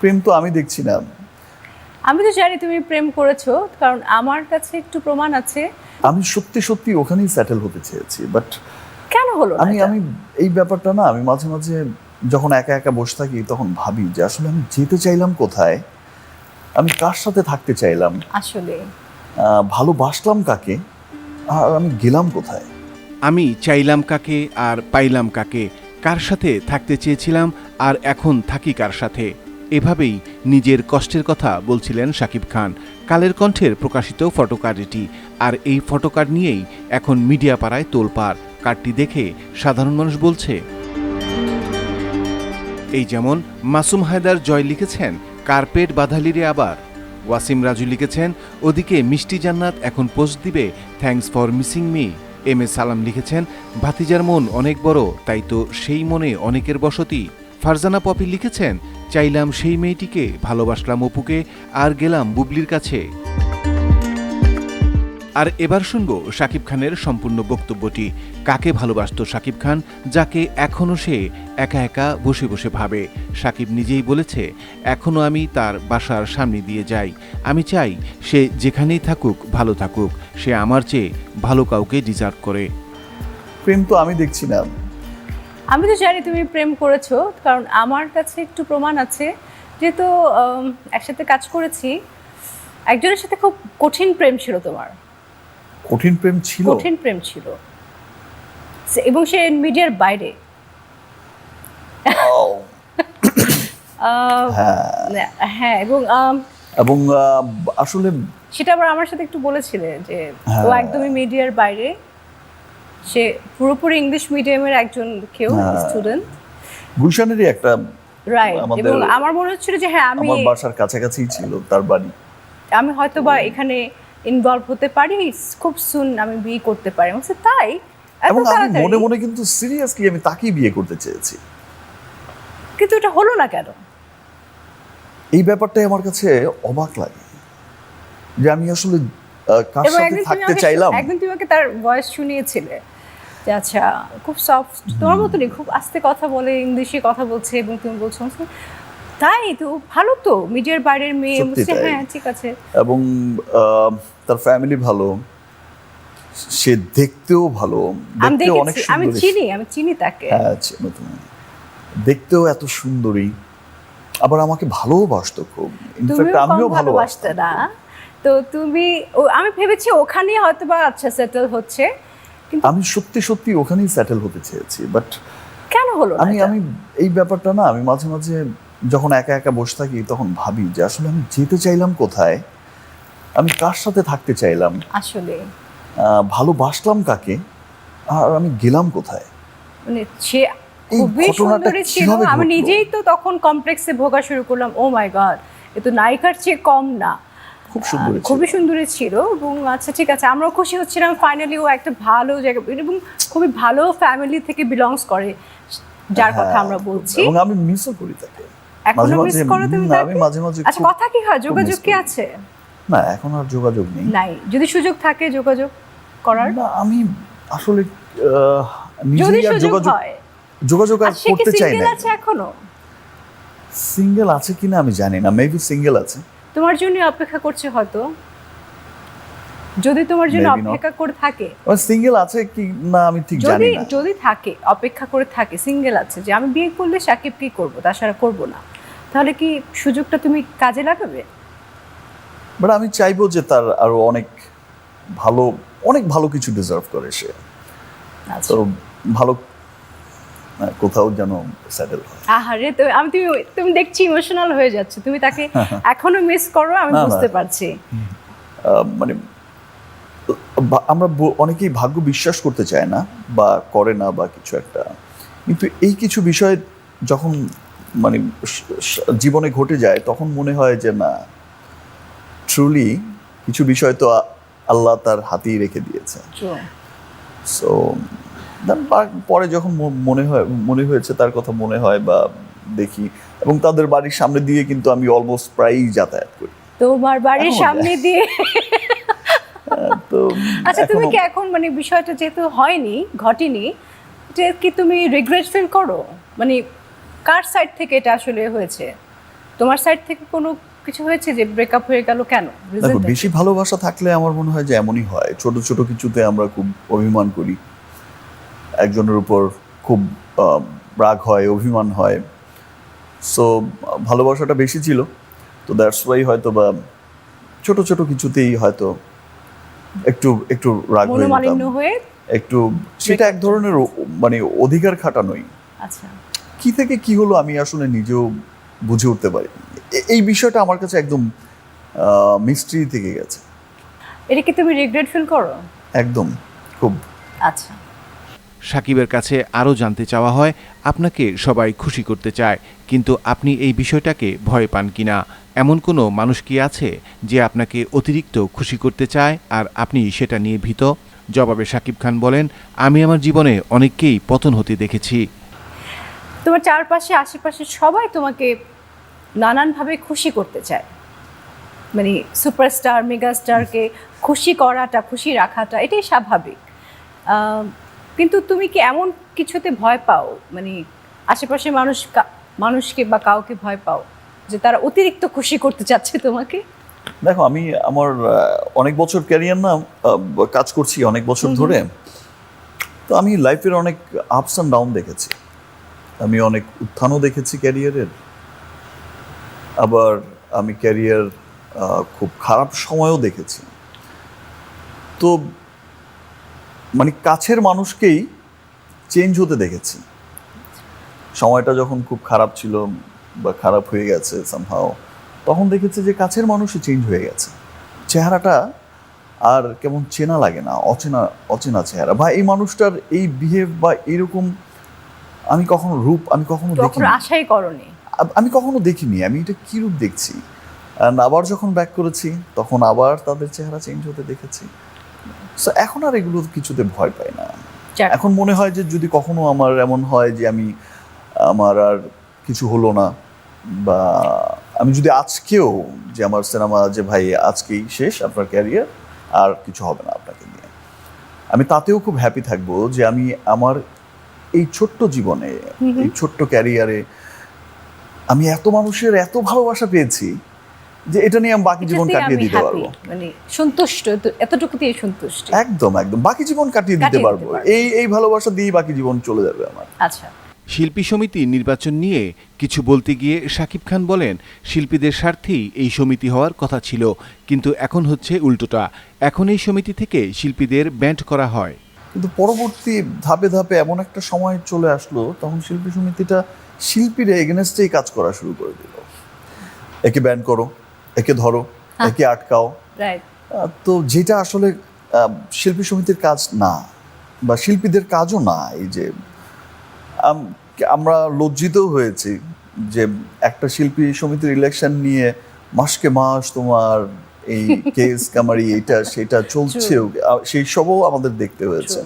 প্রেম তো আমি দেখছি না। আমি তো জানি তুমি প্রেম করেছো, কারণ আমার কাছে একটু প্রমাণ আছে। আমি সত্যি সত্যি ওখানেই সেটেল হতে চেয়েছি, বাট কেন হলো না আমি এটা? আমি এই ব্যাপারটা না, আমি মাঝে মাঝে যখন একা একা বসে থাকি তখন ভাবি যে আসলে আমি যেতে চাইলাম কোথায়, আমি কার সাথে থাকতে চাইলাম, আসলে ভালোবাসলাম কাকে, আর আমি গেলাম কোথায়। আমি চাইলাম কাকে আর পাইলাম কাকে, কার সাথে থাকতে চেয়েছিলাম আর এখন থাকি কার সাথে। এভাবেই নিজের কষ্টের কথা বলছিলেন শাকিব খান। কালের কণ্ঠের প্রকাশিত ফটোকার্ড এটি, আর এই ফটোকার্ড নিয়েই এখন মিডিয়া পাড়ায় তোলপাড়। কার্ডটি দেখে সাধারণ মানুষ বলছে, এই যেমন মাসুম হায়দার জয় লিখেছেন, কার্পেট বাঁধালি রে আবার। ওয়াসিম রাজু লিখেছেন, ওদিকে মিষ্টি জান্নাত এখন পোস্ট দিবে, thanks for missing me. M A Salam লিখেছেন, ভাতিজার মন অনেক বড়, তাই তো সেই মনে অনেকের বসতি। ফারজানা পপি লিখেছেন, চাইলাম সেই মেয়েটিকে, ভালোবাসলাম অপুকে, আর গেলাম বুবলির কাছে। আর এবার শুনবো শাকিব খানের সম্পূর্ণ বক্তব্যটি। কাকে ভালোবাসত শাকিব খান, যাকে এখনও সে একা একা বসে বসে ভাবে? শাকিব নিজেই বলেছে, এখনও আমি তার বাসার সামনে দিয়ে যাই। আমি চাই সে যেখানেই থাকুক ভালো থাকুক, সে আমার চেয়ে ভালো কাউকে ডিজার্ভ করে। প্রেম তো আমি দেখছি না। আমি তো জানি তুমি প্রেম করেছো, কারণ আমার কাছে একটু প্রমাণ আছে। যেহেতু একসাথে কাজ করেছি, একজনের সাথে খুব কঠিন প্রেম ছিল তোমার। কঠিন প্রেম ছিল। কঠিন প্রেম ছিল, এবং সে মিডিয়ার বাইরে। ও, হ্যাঁ, এবং এবং আসলে সেটা আবার আমার সাথে একটু বলেছিলে যে ও হ্যাঁ। একদমই মিডিয়ার বাইরে, সে পুরোপুরি ইংলিশ মিডিয়ামের একজন কেউ স্টুডেন্ট। গুলশানেরই একটা, রাইট। আমাদের এবং আমার মনে হচ্ছিল যে হ্যাঁ, আমার বাসার কাছাকাছিই ছিল তার বাড়ি। আমি হয়তো বা এখানে ইনভলভ হতে পারি, খুব সুন আমি বিয়ে করতে পারি। আমি বলছি, তাই? এত এবং আমি তাড়াতাড়ি? মনে মনে কিন্তু সিরিয়াসলি আমি তাকেই বিয়ে করতে চেয়েছি। কিন্তু এটা হলো না কেন? এই ব্যাপারটাই আমার কাছে অবাক লাগে, যে আমি আসলে কার এবং সাথে থাকতে চাইলাম। একদিন তুমি আমাকে তার ভয়েস শুনিয়েছিলে যে আচ্ছা, খুব সফট, তোমার মতনই খুব আস্তে কথা বলে, ইংলিশে কথা বলছে, এবং তুমি বলছো তাই তো, ভালো তো, মিডিয়ার বাইরের মেয়ে। সত্যি তাই। হ্যাঁ, ঠিক আছে। এবং তার ফ্যামিলি ভালো, সে দেখতেও ভালো, আমি দেখতেও অনেক দেখেছি, আমি সুন্দরী। চিনি তাকে। হ্যাঁ, চেনো তুমি। দেখতেও এত সুন্দরী, আবার আমাকে ভালোবাসতো খুব। ইনফ্যাক্ট তুমিও আমিও কম ভালোবাসতে ভালোবাসতাম। না। তো তুমি আমি ভেবেছি ওখানে হয়তো বা আচ্ছা সেটেল হচ্ছে, কিন্তু আমি সত্যি সত্যি ওখানেই সেটেল হতে চেয়েছি, বাট কেন হলো না আমি এটা? আমি এই ব্যাপারটা না, আমি মাঝে মাঝে যখন একা একা বসে থাকি তখন ভাবি যে আসলে আমি যেতে চাইলাম কোথায়, আমি কার সাথে থাকতে চাইলাম, আসলে ভালোবাসলাম কাকে, আর আমি গেলাম কোথায়। মানে সে এই খুবই ঘটনাটা সুন্দরী ছিল। কিভাবে আমি ঘটলো? নিজেই তো তখন কমপ্লেক্সে ভোগা শুরু করলাম, ও মাই গড, এ তো নায়িকার চেয়ে কম না। খুব সুন্দরী ছিল। খুবই সুন্দরী ছিল। এবং আচ্ছা ঠিক আছে, আমরাও খুশি হচ্ছিলাম ফাইনালি ও একটা ভালো জায়গা, এবং খুবই ভালো ফ্যামিলি থেকে বিলংস করে, যার কথা হ্যাঁ, আমরা বলছি। এবং আমি মিসও করি তাকে। এখনো মাঝে মিস মাঝে করো তুমি না, তাকে? আমি মাঝে মাঝে আচ্ছা, খুব- কথা কি হয়, খুব যোগাযোগ miss কি করি। আছে? না, এখন আর যোগাযোগ নেই। নাই, যদি সুযোগ থাকে যোগাযোগ করার। না, আমি আসলে যদি নিজেই আর সুযোগ যোগাযোগ হয়। যোগাযোগ আর আর সে কি করতে চাই সিঙ্গেল না। আছে এখনো? সিঙ্গেল আছে কিনা আমি জানি না, মেবি সিঙ্গেল আছে। তোমার জন্য অপেক্ষা করছে হয়তো, যদি তোমার জন্য Maybe not. অপেক্ষা করে থাকে। সিঙ্গেল আছে কি না আমি ঠিক জানি যদি না। যদি থাকে, অপেক্ষা করে থাকে, সিঙ্গেল আছে, যে আমি বিয়ে করলে সাকিব কি করবো, তাছাড়া করবো না, তাহলে কি সুযোগটা তুমি কাজে লাগাবে? বাট আমি চাইবো যে তার আরো অনেক ভালো কিছু ডিজার্ভ করে সে। আচ্ছা। তো ভালো কোথাও যেন সেটেল হয়। আহারে, তুমি দেখছি ইমোশনাল হয়ে যাচ্ছে, তুমি তাকে এখনো মিস করো, আমি না, না। বুঝতে পারছি। মানে আমরা অনেকেই ভাগ্য বিশ্বাস করতে চায় না বা করে না বা কিছু একটা, কিন্তু এই কিছু বিষয় যখন মানে জীবনে ঘটে যায় তখন মনে হয় যে না, ট্রুলি কিছু বিষয় তো আল্লাহ তার হাতেই রেখে দিয়েছে। True. সো পরে যখন মনে হয়েছে তার কথা মনে হয় বা দেখি, এবং তাদের বাড়ির সামনে দিয়ে কিন্তু আমি অলমোস্ট প্রায়ই যাতায়াত করি। তোমার বাড়ির এখনো সামনে দিয়ে? তো আচ্ছা, তুমি এখনো- কি এখন মানে বিষয়টা যেহেতু হয়নি, ঘটেনি, যে কি তুমি রিগ্রেট ফিল করো? মানে কার সাইড থেকে এটা আসলে হয়েছে? তোমার সাইড থেকে কোনো কিছু হয়েছে যে ব্রেকআপ হয়ে গেল কেন? দেখো, Reason টা কি? বেশি ভালোবাসা থাকলে আমার মনে হয় যে এমনই হয়, ছোট ছোট কিছুতে আমরা খুব অভিমান করি, একজনের উপর খুব রাগ হয়, অভিমান হয়। সো ভালোবাসাটা বেশি ছিল, তো দ্যাটস ওয়াই হয়তো বা ছোট ছোট কিছুতেই হয়তো একটু একটু রাগ হয়ে মনোমালিন্য যেতাম, হয়ে। একটু সেটা এক ধরনের মানে অধিকার খাটানোই। আচ্ছা, কি থেকে কি হলো আমি আসলে নিজেও বুঝে উঠতে পারি। এই বিষয়টা আমার কাছে একদম মিস্ট্রি থেকে গেছে, এটা কি তুমি রিগ্রেট ফিল করো? একদম খুব। আচ্ছা, সাকিবের কাছে আরও জানতে চাওয়া হয়, আপনাকে সবাই খুশি করতে চায়, কিন্তু আপনি এই বিষয়টাকে ভয় পান কিনা? এমন কোনো মানুষ কি আছে যে আপনাকে অতিরিক্ত খুশি করতে চায় আর আপনি সেটা নিয়ে ভীত? জবাবে সাকিব খান বলেন, আমি আমার জীবনে অনেককেই পতন হতে দেখেছি। তোমার চারপাশে আশেপাশে সবাই তোমাকে নানানভাবে খুশি করতে চায়, মানে সুপারস্টার মেগাস্টারকে খুশি করাটা, খুশি রাখাটা এটাই স্বাভাবিক। কিন্তু তুমি কি এমন কিছুতে ভয় পাও, মানে আশেপাশে মানুষকে বা কাউকে ভয় পাও যে তারা অতিরিক্ত খুশি করতে চাচ্ছে তোমাকে? দেখো, আমি আমার অনেক বছর ক্যারিয়ার না, কাজ করছি অনেক বছর ধরে, তো আমি লাইফের অনেক আপস অ্যান্ড ডাউন দেখেছি, আমি অনেক উত্থানও দেখেছি ক্যারিয়ারের, আবার আমি ক্যারিয়ার খুব খারাপ সময়ও দেখেছি। তো মানে কাছের মানুষকেই চেঞ্জ হতে দেখেছি। সময়টা যখন খুব খারাপ ছিল বা খারাপ হয়ে গেছে সামহাও, তখন দেখেছি যে কাছের মানুষই চেঞ্জ হয়ে গেছে, চেহারাটা আর কেমন চেনা লাগে না, অচেনা অচেনা চেহারা, বা এই মানুষটার এই বিহেভ বা এরকম আমি কখনো রূপ আমি কখনো তখন দেখিনি, আশাই করনি। আমি কখনো দেখিনি, আমি এটা কী রূপ দেখছি। And আবার যখন ব্যাক করেছি তখন আবার তাদের চেহারা চেঞ্জ হতে দেখেছি। সো এখন আর এগুলো কিছুতে ভয় পাই না। যাক, এখন মনে হয় যে যদি কখনো আমার এমন হয় যে আমার আর কিছু হলো না, বা আমি যদি আজকেও যে আমার সিনেমা যে ভাই আজকেই শেষ আপনার ক্যারিয়ার, আর কিছু হবে না আপনাকে নিয়ে, আমি তাতেও খুব হ্যাপি থাকবো যে আমি আমার এই ছোট্ট জীবনে, এই ছোট্ট ক্যারিয়ারে আমি এত মানুষের এত ভালোবাসা পেয়েছি যে এটা নিয়ে আমি বাকি জীবন এটাতেই কাটিয়ে আমি দিতে happy, পারবো। মানে সন্তুষ্ট, এতটুকুতেই সন্তুষ্ট। একদম একদম বাকি জীবন কাটিয়ে দিতে কাটিয়ে দিতে পারবো, পারবো। এই ভালোবাসা দিয়ে বাকি জীবন চলে যাবে আমার। আচ্ছা, শিল্পী সমিতি নির্বাচন নিয়ে কিছু বলতে গিয়ে সাকিব খান বলেন, শিল্পীদের স্বার্থেই এই সমিতি হওয়ার কথা ছিল, কিন্তু এখন হচ্ছে উল্টোটা। এখন এই সমিতি থেকে শিল্পীদের ব্যান্ড করা হয়। কিন্তু পরবর্তী ধাপে ধাপে এমন একটা সময় চলে আসলো, তখন শিল্পী সমিতিটা শিল্পীরা এগেনস্টেই কাজ করা শুরু করে দিল। একে ব্যান করো, একে ধরো, একে আটকাও। রাইট। তো যেটা আসলে শিল্পী সমিতির কাজ না, বা শিল্পীদের কাজও না। এই যে আমরা লজ্জিত হয়েছি যে একটা শিল্পী সমিতির ইলেকশন নিয়ে মাসকে মাস তোমার এই কেস কামারি এটা সেটা চলছে, সেই সবও আমাদের দেখতে হয়েছে।